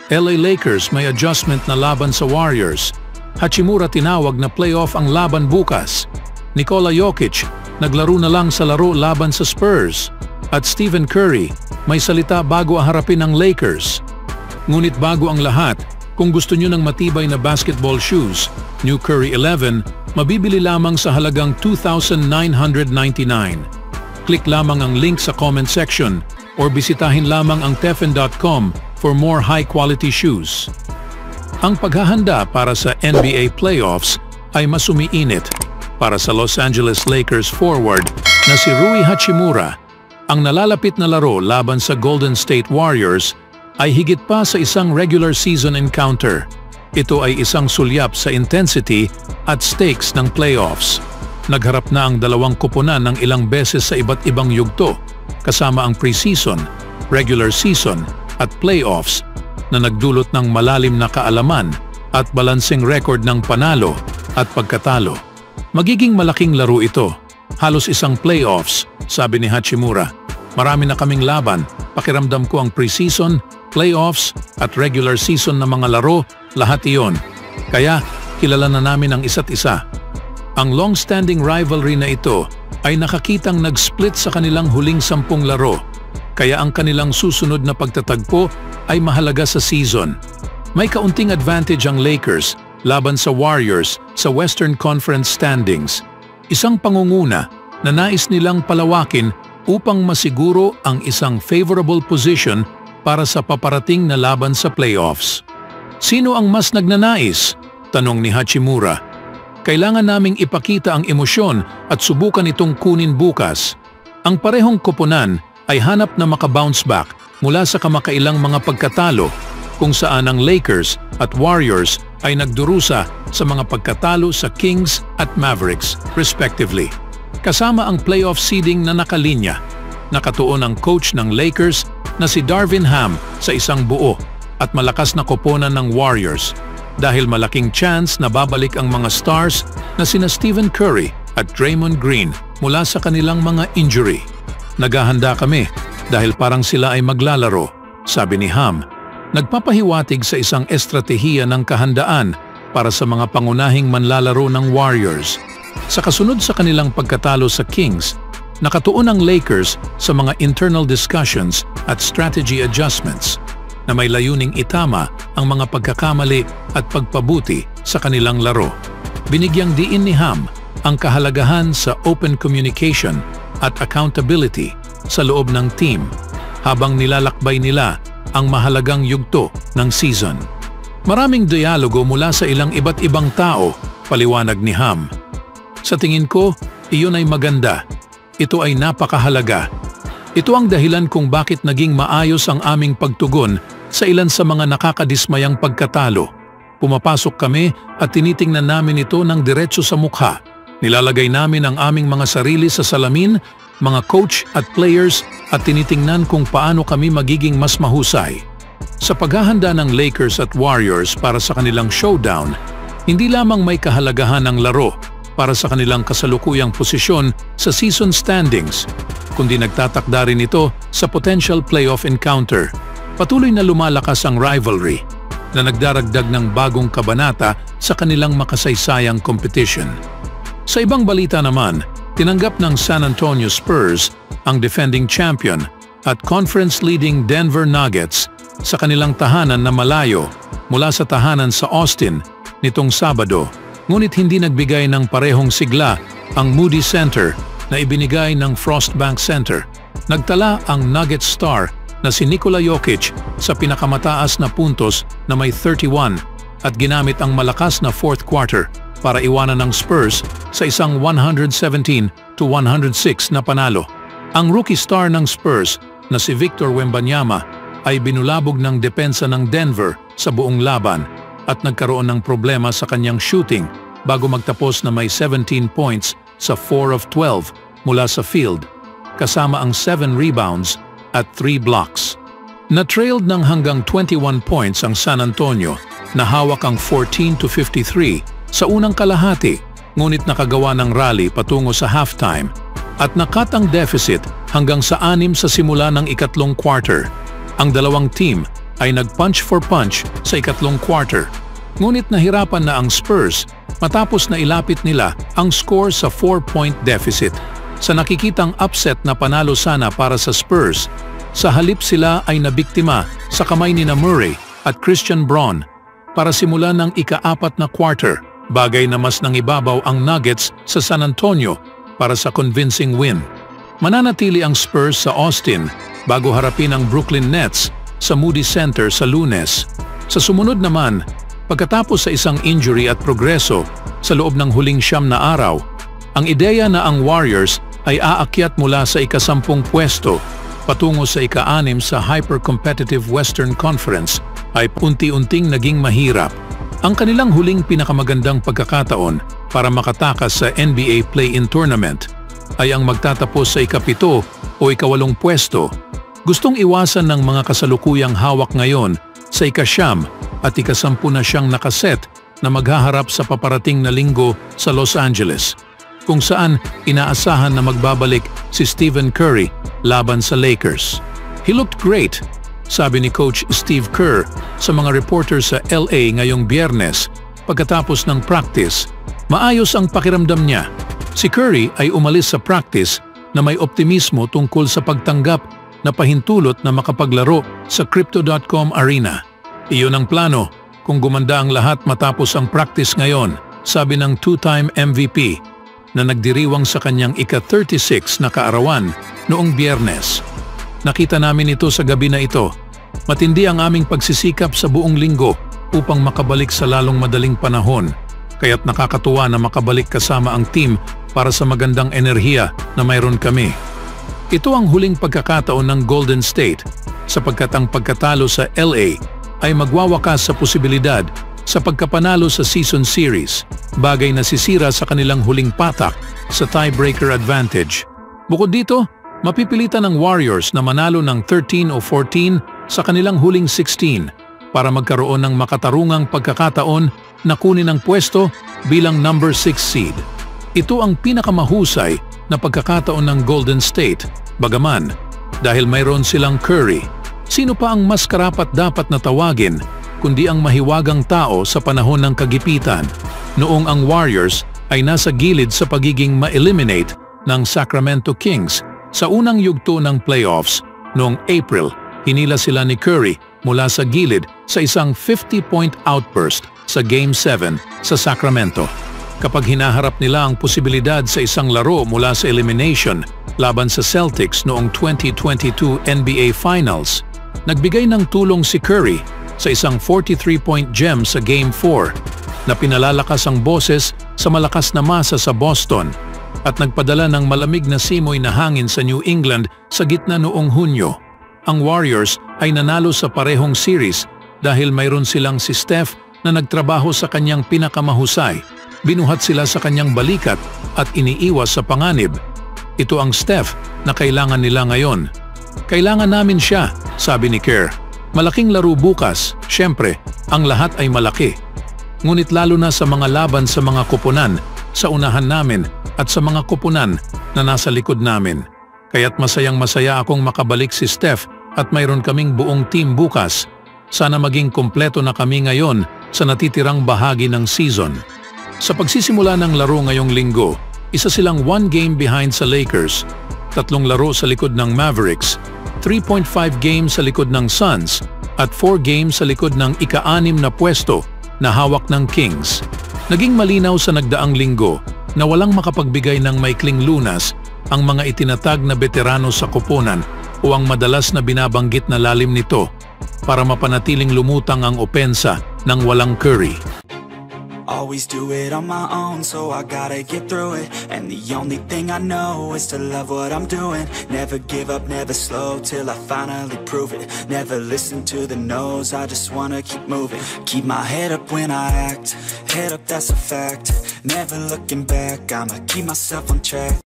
LA Lakers may adjustment na laban sa Warriors. Hachimura tinawag na playoff ang laban bukas. Nikola Jokic naglaro na lang sa laro laban sa Spurs. At Stephen Curry may salita bago harapin ang Lakers. Ngunit bago ang lahat, kung gusto nyo ng matibay na basketball shoes, New Curry 11, mabibili lamang sa halagang $2,999. Click lamang ang link sa comment section or bisitahin lamang ang teffen.com for more high-quality shoes. Ang paghahanda para sa NBA playoffs ay mas umiinit para sa Los Angeles Lakers forward na si Rui Hachimura. Ang nalalapit na laro laban sa Golden State Warriors ay higit pa sa isang regular season encounter. Ito ay isang sulyap sa intensity at stakes ng playoffs. Nagharap na ang dalawang koponan ng ilang beses sa iba't ibang yugto, kasama ang preseason, regular season at playoffs na nagdulot ng malalim na kaalaman at balansing record ng panalo at pagkatalo. Magiging malaking laro ito, halos isang playoffs, sabi ni Hachimura. Marami na kaming laban, pakiramdam ko ang preseason, playoffs at regular season na mga laro, lahat iyon. Kaya kilala na namin ang isa't isa. Ang long-standing rivalry na ito ay nakakitang nag-split sa kanilang huling 10 laro. Kaya ang kanilang susunod na pagtatagpo ay mahalaga sa season. May kaunting advantage ang Lakers laban sa Warriors sa Western Conference standings. Isang pangunguna na nais nilang palawakin upang masiguro ang isang favorable position para sa paparating na laban sa playoffs. Sino ang mas nagnanais? Tanong ni Hachimura. Kailangan naming ipakita ang emosyon at subukan itong kunin bukas. Ang parehong koponan ay hanap na makabounce back mula sa kamakailang mga pagkatalo kung saan ang Lakers at Warriors ay nagdurusa sa mga pagkatalo sa Kings at Mavericks respectively. Kasama ang playoff seeding na nakalinya. Nakatuon ang coach ng Lakers na si Darvin Ham sa isang buo at malakas na koponan ng Warriors dahil malaking chance na babalik ang mga stars na sina Stephen Curry at Draymond Green mula sa kanilang mga injury. Naghahanda kami dahil parang sila ay maglalaro, sabi ni Ham. Nagpapahiwatig sa isang estratehiya ng kahandaan para sa mga pangunahing manlalaro ng Warriors. Sa kasunod sa kanilang pagkatalo sa Kings, nakatuon ang Lakers sa mga internal discussions at strategy adjustments na may layuning itama ang mga pagkakamali at pagpabuti sa kanilang laro. Binigyang diin ni Ham ang kahalagahan sa open communication at accountability sa loob ng team habang nilalakbay nila ang mahalagang yugto ng season. Maraming dialogo mula sa ilang iba't ibang tao, paliwanag ni Ham. Sa tingin ko, iyon ay maganda. Ito ay napakahalaga. Ito ang dahilan kung bakit naging maayos ang aming pagtugon sa ilan sa mga nakakadismayang pagkatalo. Pumapasok kami at tinitingnan namin ito ng diretso sa mukha. Nilalagay namin ang aming mga sarili sa salamin, mga coach at players at tinitingnan kung paano kami magiging mas mahusay. Sa paghahanda ng Lakers at Warriors para sa kanilang showdown, hindi lamang may kahalagahan ng laro para sa kanilang kasalukuyang posisyon sa season standings, kundi nagtatakda rin ito sa potential playoff encounter. Patuloy na lumalakas ang rivalry na nagdaragdag ng bagong kabanata sa kanilang makasaysayang competition. Sa ibang balita naman, tinanggap ng San Antonio Spurs ang defending champion at conference-leading Denver Nuggets sa kanilang tahanan na malayo mula sa tahanan sa Austin nitong Sabado. Ngunit hindi nagbigay ng parehong sigla ang Moody Center na ibinigay ng Frostbank Center. Nagtala ang Nuggets star na si Nikola Jokic sa pinakamataas na puntos na may 31 at ginamit ang malakas na fourth quarter para iwanan ng Spurs sa isang 117-106 na panalo. Ang rookie star ng Spurs na si Victor Wembanyama ay binulabog ng depensa ng Denver sa buong laban at nagkaroon ng problema sa kanyang shooting bago magtapos na may 17 points sa 4 of 12 mula sa field, kasama ang 7 rebounds at 3 blocks. Na-trailed ng hanggang 21 points ang San Antonio na hawak ang 14-53 sa unang kalahati, ngunit nakagawa ng rally patungo sa halftime at nakat ang deficit hanggang sa 6 sa simula ng ikatlong quarter. Ang dalawang team ay nag-punch for punch sa ikatlong quarter. Ngunit nahirapan na ang Spurs matapos na ilapit nila ang score sa 4-point deficit. Sa nakikitang upset na panalo sana para sa Spurs, sa halip sila ay nabiktima sa kamay ni Murray at Christian Braun para simulan ng ika-4 na quarter, bagay na mas nangibabaw ang Nuggets sa San Antonio para sa convincing win. Mananatili ang Spurs sa Austin bago harapin ang Brooklyn Nets sa Moody Center sa Lunes. Sa sumunod naman, pagkatapos sa isang injury at progreso sa loob ng huling 9 na araw, ang ideya na ang Warriors ay aakyat mula sa ika-10 pwesto patungo sa ika-6 sa hyper-competitive Western Conference ay unti-unting naging mahirap. Ang kanilang huling pinakamagandang pagkakataon para makatakas sa NBA Play-in Tournament ay ang magtatapos sa ika-7 o ika-8 pwesto. Gustong iwasan ng mga kasalukuyang hawak ngayon sa ika-9 at ika-10 na siyang nakaset na maghaharap sa paparating na linggo sa Los Angeles, kung saan inaasahan na magbabalik si Stephen Curry laban sa Lakers. He looked great, sabi ni Coach Steve Kerr sa mga reporter sa LA ngayong Biyernes pagkatapos ng practice. Maayos ang pakiramdam niya. Si Curry ay umalis sa practice na may optimismo tungkol sa pagtanggap na pahintulot na makapaglaro sa Crypto.com Arena. Iyon ang plano kung gumanda ang lahat matapos ang practice ngayon, sabi ng two-time MVP na nagdiriwang sa kanyang ika-36 na kaarawan noong Biyernes. Nakita namin ito sa gabi na ito. Matindi ang aming pagsisikap sa buong linggo upang makabalik sa lalong madaling panahon, kaya't nakakatuwa na makabalik kasama ang team para sa magandang enerhiya na mayroon kami. Ito ang huling pagkakataon ng Golden State sapagkat ang pagkatalo sa LA ay magwawakas sa posibilidad sa pagkapanalo sa season series, bagay na sisira sa kanilang huling patak sa tiebreaker advantage. Bukod dito, mapipilitan ng Warriors na manalo ng 13 o 14 sa kanilang huling 16 para magkaroon ng makatarungang pagkakataon na kunin ang pwesto bilang number 6 seed. Ito ang pinakamahusay na pagkakataon ng Golden State, bagaman dahil mayroon silang Curry. Sino pa ang mas karapat-dapat na tawagin kundi ang mahiwagang tao sa panahon ng kagipitan, noong ang Warriors ay nasa gilid sa pagiging ma-eliminate ng Sacramento Kings sa unang yugto ng playoffs noong April. Hinila sila ni Curry mula sa gilid sa isang 50-point outburst sa Game 7 sa Sacramento. Kapag hinaharap nila ang posibilidad sa isang laro mula sa elimination laban sa Celtics noong 2022 NBA Finals, nagbigay ng tulong si Curry sa isang 43-point gem sa Game 4 na pinalalakas ang boses sa malakas na masa sa Boston at nagpadala ng malamig na simoy na hangin sa New England sa gitna noong Hunyo. Ang Warriors ay nanalo sa parehong series dahil mayroon silang si Steph na nagtrabaho sa kanyang pinakamahusay. Binuhat sila sa kanyang balikat at iniiwas sa panganib. Ito ang Steph na kailangan nila ngayon. Kailangan namin siya, sabi ni Kerr. Malaking laro bukas, syempre, ang lahat ay malaki. Ngunit lalo na sa mga laban sa mga koponan, sa unahan namin at sa mga koponan na nasa likod namin. Kaya't masayang-masaya akong makabalik si Steph at mayroon kaming buong team bukas. Sana maging kompleto na kami ngayon sa natitirang bahagi ng season. Sa pagsisimula ng laro ngayong linggo, isa silang 1 game behind sa Lakers, 3 laro sa likod ng Mavericks, 3.5 games sa likod ng Suns, at 4 games sa likod ng ika-6 na pwesto na hawak ng Kings. Naging malinaw sa nagdaang linggo na walang makapagbigay ng maikling lunas ang mga itinatag na veterano sa koponan o ang madalas na binabanggit na lalim nito para mapanatiling lumutang ang opensa ng walang Curry. Always do it on my own, so I gotta get through it. And the only thing I know is to love what I'm doing. Never give up, never slow, till I finally prove it. Never listen to the no's, I just wanna keep moving. Keep my head up when I act, head up, that's a fact. Never looking back, I'ma keep myself on track.